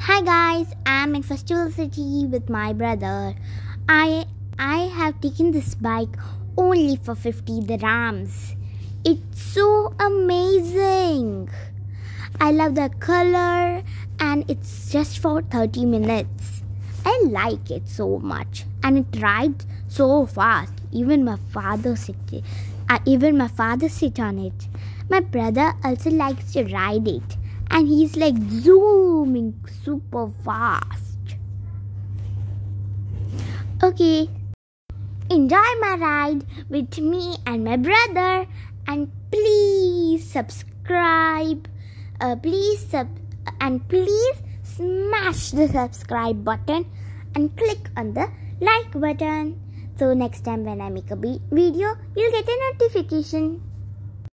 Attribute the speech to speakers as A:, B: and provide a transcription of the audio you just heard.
A: Hi guys, I'm in Festival City with my brother. I have taken this bike only for 50 dirhams. It's so amazing. I love the color and it's just for 30 minutes. I like it so much and it rides so fast. Even my father sit on it. My brother also likes to ride it. And he's like zooming super fast. Okay, enjoy my ride with me and my brother. And please subscribe. Please smash the subscribe button and click on the like button. So next time when I make a video, you'll get a notification.